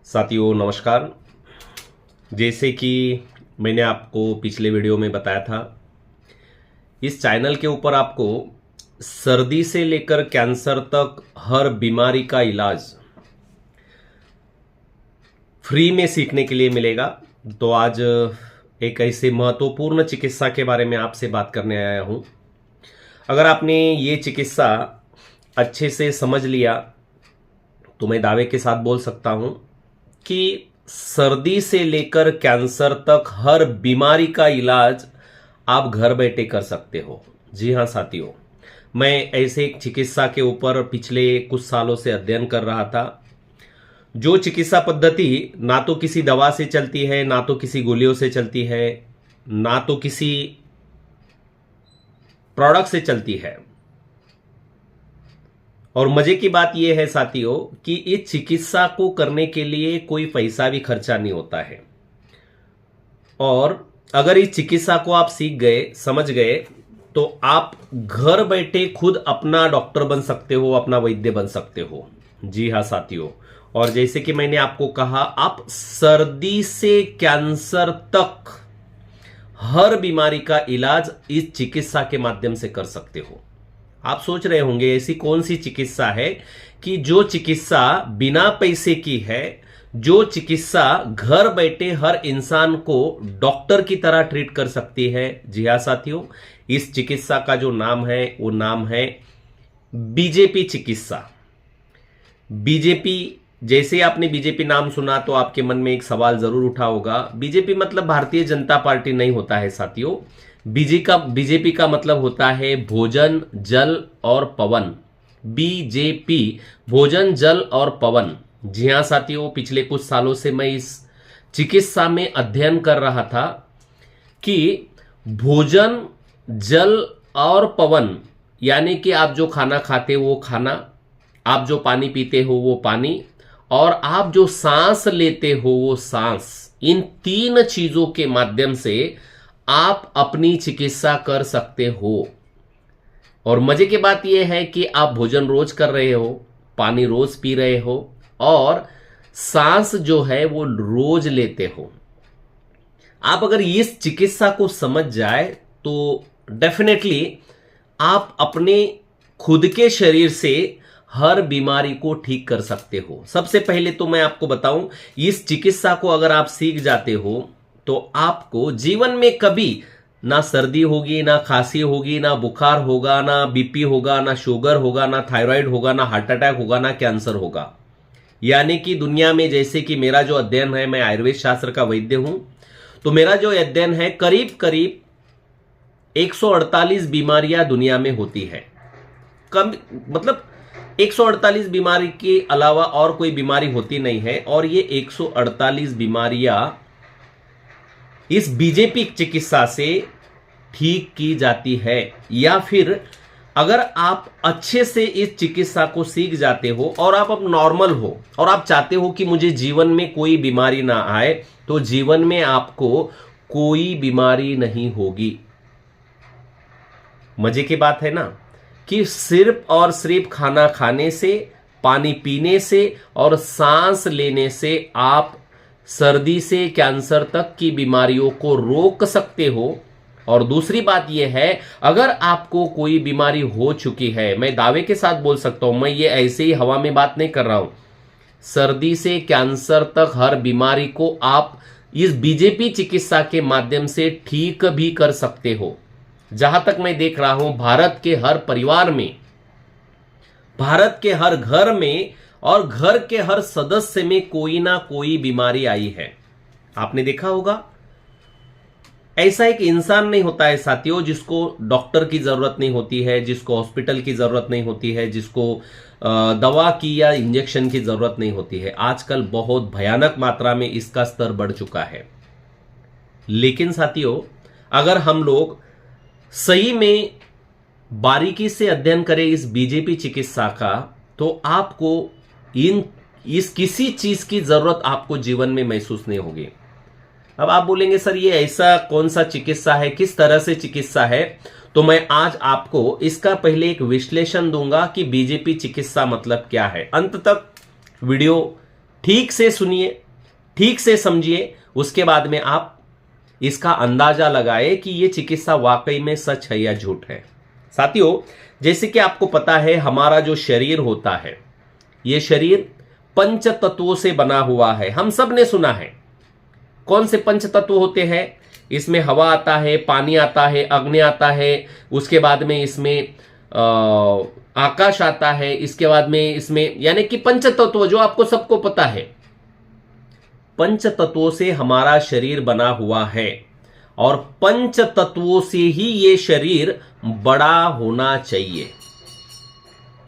साथियों नमस्कार। जैसे कि मैंने आपको पिछले वीडियो में बताया था, इस चैनल के ऊपर आपको सर्दी से लेकर कैंसर तक हर बीमारी का इलाज फ्री में सीखने के लिए मिलेगा। तो आज एक ऐसे महत्वपूर्ण चिकित्सा के बारे में आपसे बात करने आया हूं। अगर आपने ये चिकित्सा अच्छे से समझ लिया तो मैं दावे के साथ बोल सकता हूं कि सर्दी से लेकर कैंसर तक हर बीमारी का इलाज आप घर बैठे कर सकते हो। जी हां साथियों, मैं ऐसे एक चिकित्सा के ऊपर पिछले कुछ सालों से अध्ययन कर रहा था। जो चिकित्सा पद्धति ना तो किसी दवा से चलती है, ना तो किसी गोलियों से चलती है, ना तो किसी प्रोडक्ट से चलती है। और मजे की बात यह है साथियों कि इस चिकित्सा को करने के लिए कोई पैसा भी खर्चा नहीं होता है। और अगर इस चिकित्सा को आप सीख गए, समझ गए, तो आप घर बैठे खुद अपना डॉक्टर बन सकते हो, अपना वैद्य बन सकते हो। जी हां साथियों, और जैसे कि मैंने आपको कहा, आप सर्दी से कैंसर तक हर बीमारी का इलाज इस चिकित्सा के माध्यम से कर सकते हो। आप सोच रहे होंगे ऐसी कौन सी चिकित्सा है कि जो चिकित्सा बिना पैसे की है, जो चिकित्सा घर बैठे हर इंसान को डॉक्टर की तरह ट्रीट कर सकती है। जी हां साथियों, इस चिकित्सा का जो नाम है वो नाम है बीजेपी चिकित्सा। बीजेपी, जैसे आपने बीजेपी नाम सुना तो आपके मन में एक सवाल जरूर उठा होगा। बीजेपी मतलब भारतीय जनता पार्टी नहीं होता है साथियों। बीजेपी का मतलब होता है भोजन, जल और पवन। बीजेपी, भोजन, जल और पवन। जी हां साथियों, पिछले कुछ सालों से मैं इस चिकित्सा में अध्ययन कर रहा था कि भोजन, जल और पवन, यानी कि आप जो खाना खाते हो वो खाना, आप जो पानी पीते हो वो पानी, और आप जो सांस लेते हो वो सांस, इन तीन चीजों के माध्यम से आप अपनी चिकित्सा कर सकते हो। और मजे की बात यह है कि आप भोजन रोज कर रहे हो, पानी रोज पी रहे हो और सांस जो है वो रोज लेते हो। आप अगर इस चिकित्सा को समझ जाए तो डेफिनेटली आप अपने खुद के शरीर से हर बीमारी को ठीक कर सकते हो। सबसे पहले तो मैं आपको बताऊं, इस चिकित्सा को अगर आप सीख जाते हो तो आपको जीवन में कभी ना सर्दी होगी, ना खांसी होगी, ना बुखार होगा, ना बीपी होगा, ना शुगर होगा, ना थायराइड होगा, ना हार्ट अटैक होगा, ना कैंसर होगा। यानी कि दुनिया में, जैसे कि मेरा जो अध्ययन है, मैं आयुर्वेद शास्त्र का वैद्य हूं, तो मेरा जो अध्ययन है करीब करीब 148 बीमारियां दुनिया में होती है। कम मतलब 148 बीमारी के अलावा और कोई बीमारी होती नहीं है। और ये 148 बीमारियां इस बीजेपी चिकित्सा से ठीक की जाती है। या फिर अगर आप अच्छे से इस चिकित्सा को सीख जाते हो और आप अब नॉर्मल हो और आप चाहते हो कि मुझे जीवन में कोई बीमारी ना आए, तो जीवन में आपको कोई बीमारी नहीं होगी। मजे की बात है ना कि सिर्फ और सिर्फ खाना खाने से, पानी पीने से और सांस लेने से आप सर्दी से कैंसर तक की बीमारियों को रोक सकते हो। और दूसरी बात यह है, अगर आपको कोई बीमारी हो चुकी है, मैं दावे के साथ बोल सकता हूं, मैं ये ऐसे ही हवा में बात नहीं कर रहा हूं, सर्दी से कैंसर तक हर बीमारी को आप इस बीजेपी चिकित्सा के माध्यम से ठीक भी कर सकते हो। जहां तक मैं देख रहा हूं, भारत के हर परिवार में, भारत के हर घर में और घर के हर सदस्य में कोई ना कोई बीमारी आई है। आपने देखा होगा, ऐसा एक इंसान नहीं होता है साथियों जिसको डॉक्टर की जरूरत नहीं होती है, जिसको हॉस्पिटल की जरूरत नहीं होती है, जिसको दवा की या इंजेक्शन की जरूरत नहीं होती है। आजकल बहुत भयानक मात्रा में इसका स्तर बढ़ चुका है। लेकिन साथियों, अगर हम लोग सही में बारीकी से अध्ययन करें इस बीजेपी चिकित्सा का, तो आपको इस किसी चीज की जरूरत आपको जीवन में महसूस नहीं होगी। अब आप बोलेंगे सर ये ऐसा कौन सा चिकित्सा है, किस तरह से चिकित्सा है? तो मैं आज आपको इसका पहले एक विश्लेषण दूंगा कि बीजेपी चिकित्सा मतलब क्या है। अंत तक वीडियो ठीक से सुनिए, ठीक से समझिए, उसके बाद में आप इसका अंदाजा लगाए कि यह चिकित्सा वाकई में सच है या झूठ है। साथियों, जैसे कि आपको पता है हमारा जो शरीर होता है, यह शरीर पंच तत्वों से बना हुआ है। हम सब ने सुना है। कौन से पंच तत्व होते हैं? इसमें हवा आता है, पानी आता है, अग्नि आता है, उसके बाद में इसमें आकाश आता है, इसके बाद में इसमें, यानी कि पंच तत्व जो आपको सबको पता है। पंच तत्वों से हमारा शरीर बना हुआ है और पंच तत्वों से ही ये शरीर बड़ा होना चाहिए।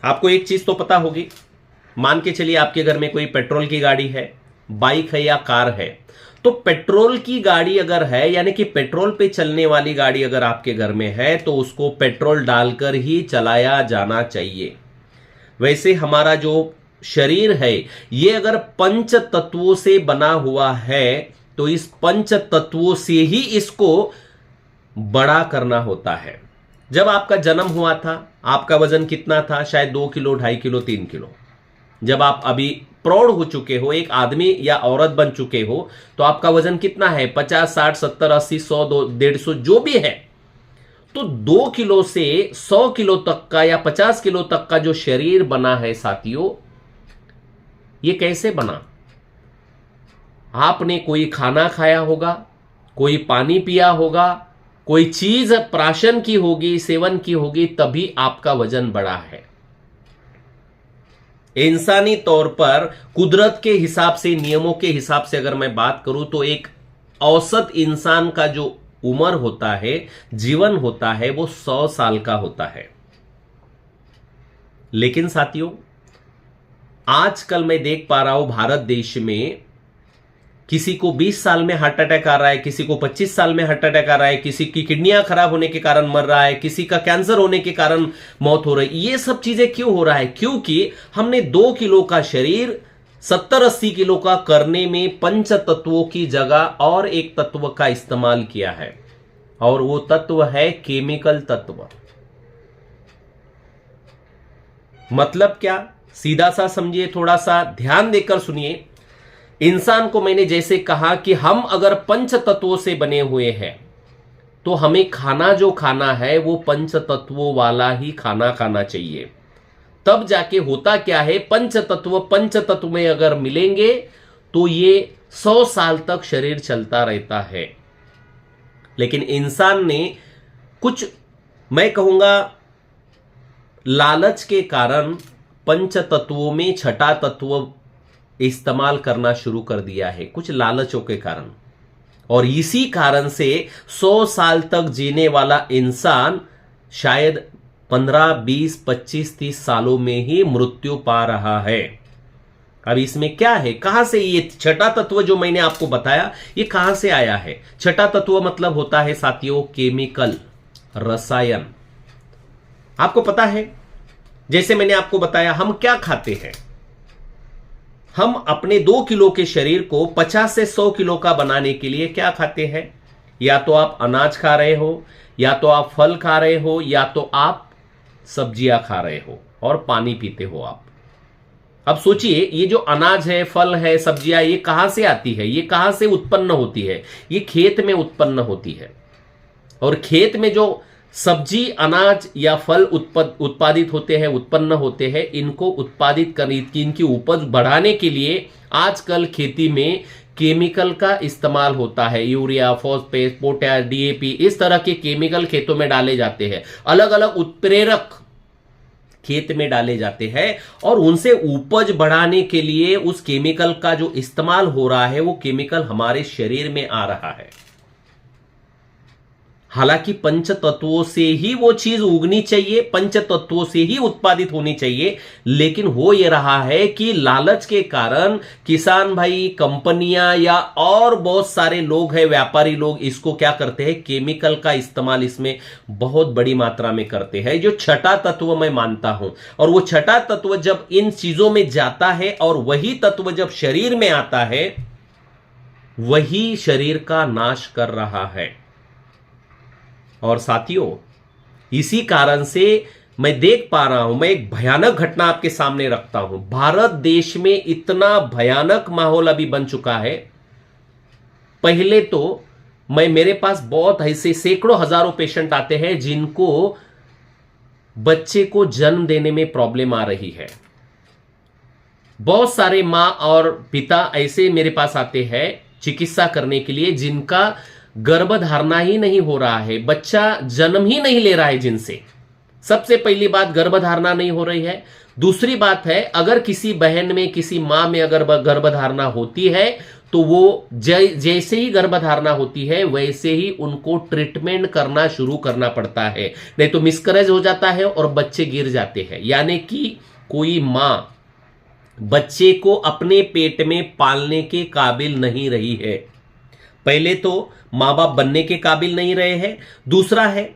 आपको एक चीज तो पता होगी, मान के चलिए आपके घर में कोई पेट्रोल की गाड़ी है, बाइक है या कार है, तो पेट्रोल की गाड़ी अगर है, यानी कि पेट्रोल पे चलने वाली गाड़ी अगर आपके घर में है, तो उसको पेट्रोल डालकर ही चलाया जाना चाहिए। वैसे हमारा जो शरीर है, ये अगर पंच तत्वों से बना हुआ है, तो इस पंच तत्वों से ही इसको बड़ा करना होता है। जब आपका जन्म हुआ था, आपका वजन कितना था? शायद 2 किलो, 2.5 किलो, 3 किलो। जब आप अभी प्रौढ़ हो चुके हो, एक आदमी या औरत बन चुके हो, तो आपका वजन कितना है? 50, 60, 70, 80, 100, 150 जो भी है। तो 2 किलो से 100 किलो तक का या 50 किलो तक का जो शरीर बना है साथियों, ये कैसे बना? आपने कोई खाना खाया होगा, कोई पानी पिया होगा, कोई चीज प्राशन की होगी, सेवन की होगी, तभी आपका वजन बढ़ा है। इंसानी तौर पर कुदरत के हिसाब से, नियमों के हिसाब से अगर मैं बात करूं, तो एक औसत इंसान का जो उम्र होता है, जीवन होता है, वो 100 साल का होता है। लेकिन साथियों, आजकल मैं देख पा रहा हूं भारत देश में किसी को 20 साल में हार्ट अटैक आ रहा है, किसी को 25 साल में हार्ट अटैक आ रहा है, किसी की किडनियां खराब होने के कारण मर रहा है, किसी का कैंसर होने के कारण मौत हो रही है। ये सब चीजें क्यों हो रहा है? क्योंकि हमने 2 किलो का शरीर 70-80 किलो का करने में पंच तत्वों की जगह और एक तत्व का इस्तेमाल किया है, और वो तत्व है केमिकल तत्व। मतलब क्या? सीधा सा समझिए, थोड़ा सा ध्यान देकर सुनिए। इंसान को मैंने जैसे कहा कि हम अगर पंच तत्वों से बने हुए हैं, तो हमें खाना जो खाना है वो पंच तत्वों वाला ही खाना खाना चाहिए। तब जाके होता क्या है, पंच तत्व में अगर मिलेंगे तो ये 100 साल तक शरीर चलता रहता है। लेकिन इंसान ने कुछ, मैं कहूंगा, लालच के कारण पंच तत्वों में छठा तत्व इस्तेमाल करना शुरू कर दिया है, कुछ लालचों के कारण। और इसी कारण से 100 साल तक जीने वाला इंसान शायद 15, 20, 25, 30 सालों में ही मृत्यु पा रहा है। अब इसमें क्या है? कहां से ये छठा तत्व जो मैंने आपको बताया, ये कहां से आया है? छठा तत्व मतलब होता है साथियों केमिकल, रसायन। आपको पता है, जैसे मैंने आपको बताया, हम क्या खाते हैं? हम अपने 2 किलो के शरीर को 50 से 100 किलो का बनाने के लिए क्या खाते हैं? या तो आप अनाज खा रहे हो, या तो आप फल खा रहे हो, या तो आप सब्जियां खा रहे हो और पानी पीते हो आप। अब सोचिए, ये जो अनाज है, फल है, सब्जियां, ये कहां से आती है? ये कहां से उत्पन्न होती है? ये खेत में उत्पन्न होती है। और खेत में जो सब्जी, अनाज या फल उत्पादित होते हैं, उत्पन्न होते हैं, इनको उत्पादित करने की, इनकी उपज बढ़ाने के लिए आजकल खेती में केमिकल का इस्तेमाल होता है। यूरिया, फॉस्फेट, पोटैश, डीएपी, इस तरह के केमिकल खेतों में डाले जाते हैं। अलग अलग उत्प्रेरक खेत में डाले जाते हैं, और उनसे उपज बढ़ाने के लिए उस केमिकल का जो इस्तेमाल हो रहा है, वो केमिकल हमारे शरीर में आ रहा है। हालांकि पंच तत्वों से ही वो चीज उगनी चाहिए, पंच तत्वों से ही उत्पादित होनी चाहिए, लेकिन हो ये रहा है कि लालच के कारण किसान भाई, कंपनियां या और बहुत सारे लोग हैं, व्यापारी लोग, इसको क्या करते हैं? केमिकल का इस्तेमाल इसमें बहुत बड़ी मात्रा में करते हैं, जो छठा तत्व मैं मानता हूं। और वो छठा तत्व जब इन चीजों में जाता है, और वही तत्व जब शरीर में आता है, वही शरीर का नाश कर रहा है। और साथियों, इसी कारण से मैं देख पा रहा हूं, मैं एक भयानक घटना आपके सामने रखता हूं। भारत देश में इतना भयानक माहौल अभी बन चुका है। पहले तो मेरे पास बहुत ऐसे सैकड़ों हजारों पेशेंट आते हैं जिनको बच्चे को जन्म देने में प्रॉब्लम आ रही है। बहुत सारे मां और पिता ऐसे मेरे पास आते हैं चिकित्सा करने के लिए जिनका गर्भधारणा ही नहीं हो रहा है, बच्चा जन्म ही नहीं ले रहा है जिनसे। सबसे पहली बात, गर्भधारणा नहीं हो रही है। दूसरी बात है, अगर किसी बहन में, किसी मां में अगर गर्भधारणा होती है तो वो जैसे ही गर्भधारणा होती है वैसे ही उनको ट्रीटमेंट करना शुरू करना पड़ता है, नहीं तो मिसकरेज हो जाता है और बच्चे गिर जाते हैं। यानी कि कोई मां बच्चे को अपने पेट में पालने के काबिल नहीं रही है। पहले तो मां बाप बनने के काबिल नहीं रहे हैं, दूसरा है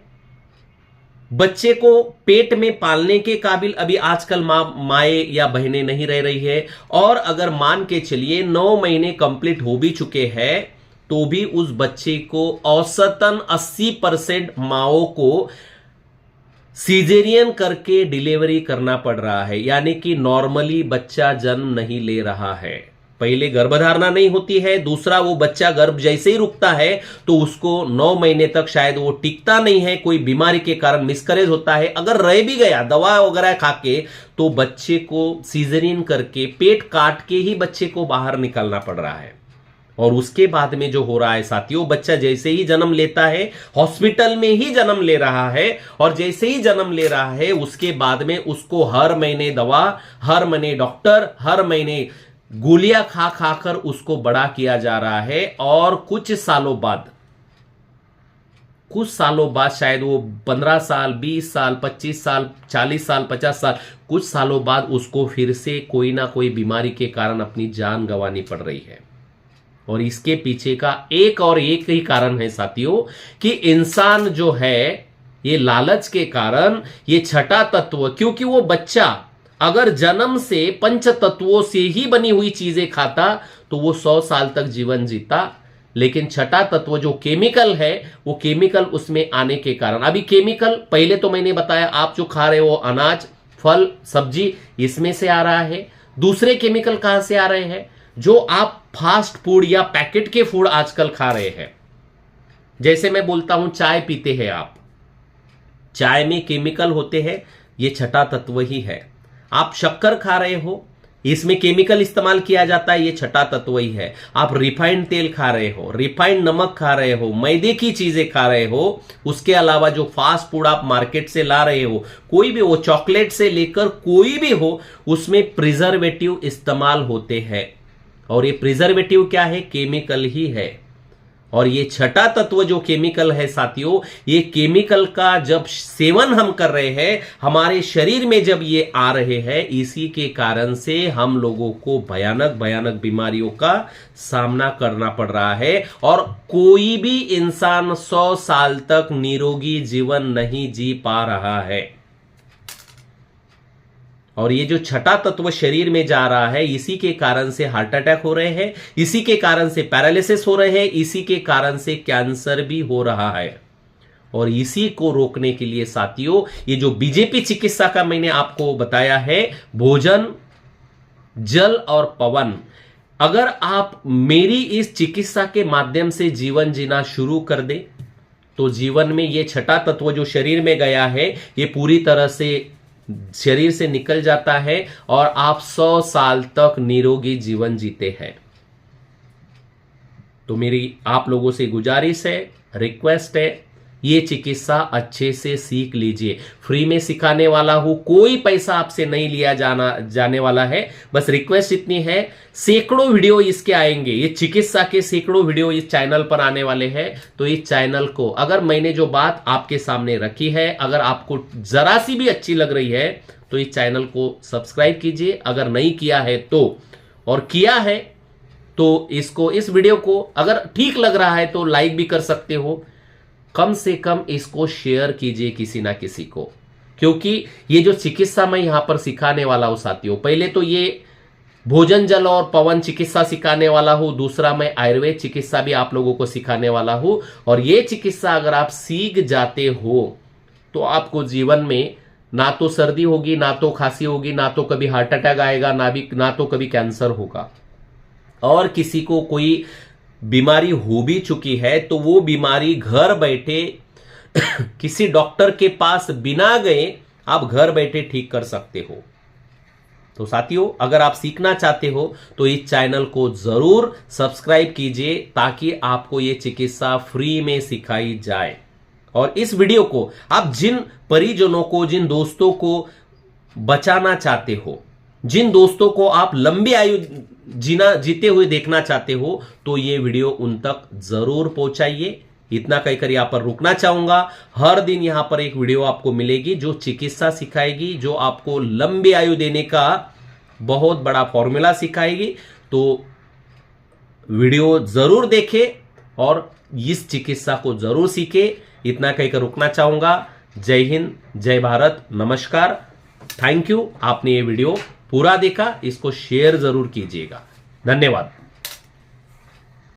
बच्चे को पेट में पालने के काबिल अभी आजकल माए या बहनें नहीं रह रही है। और अगर मान के चलिए 9 महीने कंप्लीट हो भी चुके हैं तो भी उस बच्चे को औसतन 80% माओ को सीजेरियन करके डिलीवरी करना पड़ रहा है, यानी कि नॉर्मली बच्चा जन्म नहीं ले रहा है। पहले गर्भधारणा नहीं होती है, दूसरा वो बच्चा गर्भ जैसे ही रुकता है तो उसको 9 महीने तक शायद वो टिकता नहीं है, कोई बीमारी के कारण मिसकरेज होता है। अगर रह भी गया दवा वगैरह खा के तो बच्चे को सीजरियन करके पेट काट के ही बच्चे को बाहर निकालना पड़ रहा है। और उसके बाद में जो हो रहा है साथियों, बच्चा जैसे ही जन्म लेता है हॉस्पिटल में ही जन्म ले रहा है, और जैसे ही जन्म ले रहा है उसके बाद में उसको हर महीने दवा, हर महीने डॉक्टर, हर महीने गोलियां खा खाकर उसको बड़ा किया जा रहा है। और कुछ सालों बाद शायद वो 15 साल, 20 साल, 25 साल, 40 साल, 50 साल, कुछ सालों बाद उसको फिर से कोई ना कोई बीमारी के कारण अपनी जान गंवानी पड़ रही है। और इसके पीछे का एक ही कारण है साथियों कि इंसान जो है ये लालच के कारण, ये छठा तत्व, क्योंकि वो बच्चा अगर जन्म से पंच तत्वों से ही बनी हुई चीजें खाता तो वो 100 साल तक जीवन जीता। लेकिन छठा तत्व जो केमिकल है, वो केमिकल उसमें आने के कारण, अभी केमिकल पहले तो मैंने बताया आप जो खा रहे हो अनाज, फल, सब्जी, इसमें से आ रहा है। दूसरे केमिकल कहां से आ रहे हैं? जो आप फास्ट फूड या पैकेट के फूड आजकल खा रहे हैं। जैसे मैं बोलता हूं चाय पीते हैं आप, चाय में केमिकल होते हैं, ये छठा तत्व ही है। आप शक्कर खा रहे हो, इसमें केमिकल इस्तेमाल किया जाता है, ये छठा तत्व ही है। आप रिफाइंड तेल खा रहे हो, रिफाइंड नमक खा रहे हो, मैदे की चीजें खा रहे हो, उसके अलावा जो फास्ट फूड आप मार्केट से ला रहे हो, कोई भी हो, चॉकलेट से लेकर कोई भी हो, उसमें प्रिजर्वेटिव इस्तेमाल होते हैं। और ये प्रिजर्वेटिव क्या है? केमिकल ही है। और ये छठा तत्व जो केमिकल है साथियों, ये केमिकल का जब सेवन हम कर रहे हैं, हमारे शरीर में जब ये आ रहे हैं, इसी के कारण से हम लोगों को भयानक भयानक बीमारियों का सामना करना पड़ रहा है। और कोई भी इंसान 100 साल तक निरोगी जीवन नहीं जी पा रहा है। और ये जो छठा तत्व शरीर में जा रहा है, इसी के कारण से हार्ट अटैक हो रहे हैं, इसी के कारण से पैरालिसिस हो रहे हैं, इसी के कारण से कैंसर भी हो रहा है। और इसी को रोकने के लिए साथियों, ये जो बीजेपी चिकित्सा का मैंने आपको बताया है, भोजन, जल और पवन, अगर आप मेरी इस चिकित्सा के माध्यम से जीवन जीना शुरू कर दे तो जीवन में ये छठा तत्व जो शरीर में गया है, ये पूरी तरह से शरीर से निकल जाता है और आप 100 साल तक निरोगी जीवन जीते हैं। तो मेरी आप लोगों से गुजारिश है, रिक्वेस्ट है, ये चिकित्सा अच्छे से सीख लीजिए। फ्री में सिखाने वाला हूं, कोई पैसा आपसे नहीं लिया जाने वाला है। बस रिक्वेस्ट इतनी है, सैकड़ों वीडियो इसके आएंगे, ये चिकित्सा के सैकड़ों वीडियो इस चैनल पर आने वाले हैं। तो इस चैनल को, अगर मैंने जो बात आपके सामने रखी है, अगर आपको जरा सी भी अच्छी लग रही है तो इस चैनल को सब्सक्राइब कीजिए, अगर नहीं किया है तो, और किया है तो इस वीडियो को अगर ठीक लग रहा है तो लाइक भी कर सकते हो। कम से कम इसको शेयर कीजिए किसी ना किसी को, क्योंकि ये जो चिकित्सा मैं यहां पर सिखाने वाला हूं साथियों, पहले तो ये भोजन, जल और पवन चिकित्सा सिखाने वाला हूं, दूसरा मैं आयुर्वेद चिकित्सा भी आप लोगों को सिखाने वाला हूं। और ये चिकित्सा अगर आप सीख जाते हो तो आपको जीवन में ना तो सर्दी होगी, ना तो खांसी होगी, ना तो कभी हार्ट अटैक आएगा, ना तो कभी कैंसर होगा। और किसी को कोई बीमारी हो भी चुकी है तो वो बीमारी घर बैठे किसी डॉक्टर के पास बिना गए आप घर बैठे ठीक कर सकते हो। तो साथियों, अगर आप सीखना चाहते हो तो इस चैनल को जरूर सब्सक्राइब कीजिए ताकि आपको ये चिकित्सा फ्री में सिखाई जाए। और इस वीडियो को आप जिन परिजनों को, जिन दोस्तों को बचाना चाहते हो, जिन दोस्तों को आप लंबी आयु जीते हुए देखना चाहते हो, तो ये वीडियो उन तक जरूर पहुंचाइए। इतना कहकर यहां पर रुकना चाहूंगा। हर दिन यहां पर एक वीडियो आपको मिलेगी जो चिकित्सा सिखाएगी, जो आपको लंबी आयु देने का बहुत बड़ा फॉर्मूला सिखाएगी। तो वीडियो जरूर देखें और इस चिकित्सा को जरूर सीखें। इतना कहकर रुकना चाहूंगा। जय हिंद, जय भारत, नमस्कार, थैंक यू। आपने ये वीडियो पूरा देखा, इसको शेयर जरूर कीजिएगा। धन्यवाद।